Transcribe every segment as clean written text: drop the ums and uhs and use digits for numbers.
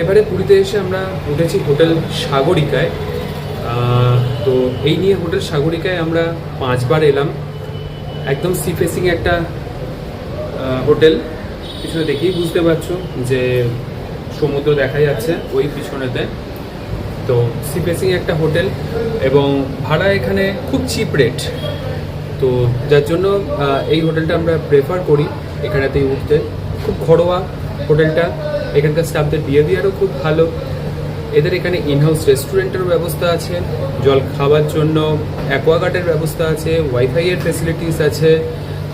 এবারে পুরীতে এসে আমরা উঠেছি হোটেল সাগরিকায়। তো এই নিয়ে হোটেল সাগরিকায় আমরা 5 বার এলাম। একদম সি ফেসিং একটা হোটেল, পিছনে দেখেই বুঝতে পারছো যে সমুদ্র দেখা যাচ্ছে ওই পিছনেতে। তো সি ফেসিং একটা হোটেল এবং ভাড়া এখানে খুব চিপ রেট, তো যার জন্য এই হোটেলটা আমরা প্রেফার করি এখানেতেই উঠতে। খুব ঘরোয়া হোটেলটা, এখানকার স্টাফদের বিহেভিয়ারও খুব ভালো। এদের এখানে ইনহাউস রেস্টুরেন্টের ব্যবস্থা আছে, জল খাওয়ার জন্য অ্যাকোয়াগার্ডের ব্যবস্থা আছে, ওয়াইফাইয়ের ফেসিলিটিস আছে।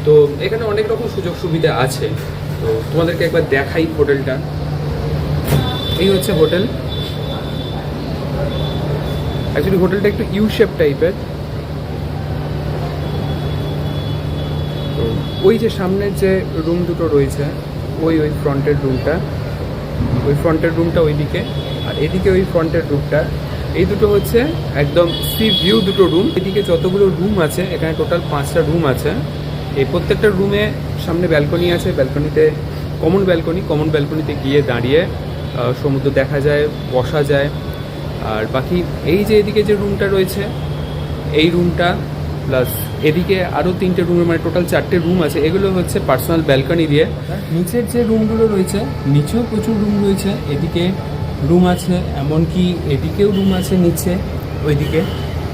তো এখানে অনেক রকম সুযোগ সুবিধা আছে। তো তোমাদেরকে একবার দেখাই হোটেলটা। এই হচ্ছে হোটেল। অ্যাকচুয়ালি হোটেলটা একটু ইউ শেপ টাইপের। তো ওই যে সামনের যে রুম দুটো রয়েছে, ওই ফ্রন্টের রুমটা, ওইদিকে, আর এদিকে ওই ফ্রন্টের রুমটা, এই দুটো হচ্ছে একদম সি ভিউ দুটো রুম। এদিকে যতগুলো রুম আছে, এখানে টোটাল 5টা রুম আছে। এই প্রত্যেকটা রুমে সামনে ব্যালকনি আছে, ব্যালকনিতে কমন ব্যালকনিতে গিয়ে দাঁড়িয়ে সমুদ্র দেখা যায়, বসা যায়। আর বাকি এই যে এদিকে যে রুমটা রয়েছে, এই রুমটা প্লাস এদিকে আরও 3টে রুমের, মানে টোটাল 4টে রুম আছে। এগুলো হচ্ছে পার্সোনাল ব্যালকনি দিয়ে। নিচের যে রুমগুলো রয়েছে, নিচেও প্রচুর রুম রয়েছে। এদিকে রুম আছে, এমনকি এদিকেও রুম আছে নিচে, ওইদিকে।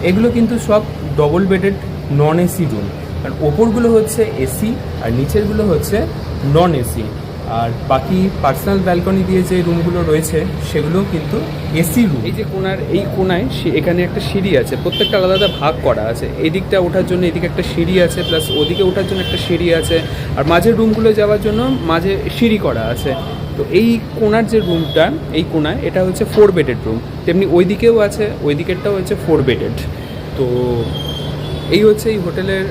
এগুলো কিন্তু সব double bedded non AC room. আর ওপরগুলো হচ্ছে এসি আর নিচেরগুলো হচ্ছে নন এসি। আর বাকি পার্সোনাল ব্যালকনি দিয়ে যে রুমগুলো রয়েছে সেগুলো কিন্তু এসি রুম। এই যে কোনায় এখানে একটা সিঁড়ি আছে, প্রত্যেকটা আলাদা আলাদা ভাগ করা আছে। এদিকটা ওঠার জন্য এদিকে একটা সিঁড়ি আছে, প্লাস ওদিকে ওঠার জন্য একটা সিঁড়ি আছে, আর মাঝের রুমগুলো যাওয়ার জন্য মাঝে সিঁড়ি করা আছে। তো এই কোনার যে রুমটা, এই কোনায় এটা হচ্ছে 4 বেডেড রুম। তেমনি ওই দিকেও আছে, ওই দিকেরটাও হচ্ছে 4 বেডেড। তো এই হচ্ছে এই হোটেলের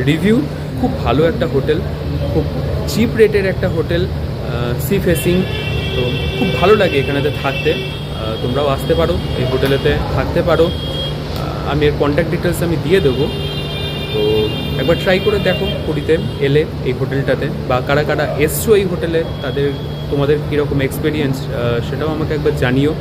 রিভিউ। খুব ভালো একটা হোটেল, খুব চিপ রেটের একটা হোটেল, সি ফেসিং। তো খুব ভালো লাগে এখানেতে থাকতে। তোমরাও আসতে পারো, এই হোটেলেতে থাকতে পারো। আমি এর কন্ট্যাক্ট ডিটেলস আমি দিয়ে দেবো। তো একবার ট্রাই করে দেখো পুরীতে এলে এই হোটেলটাতে, বা কারা কারা এসছো এই হোটেলে, তোমাদের কীরকম এক্সপিরিয়েন্স সেটাও আমাকে একবার জানিও।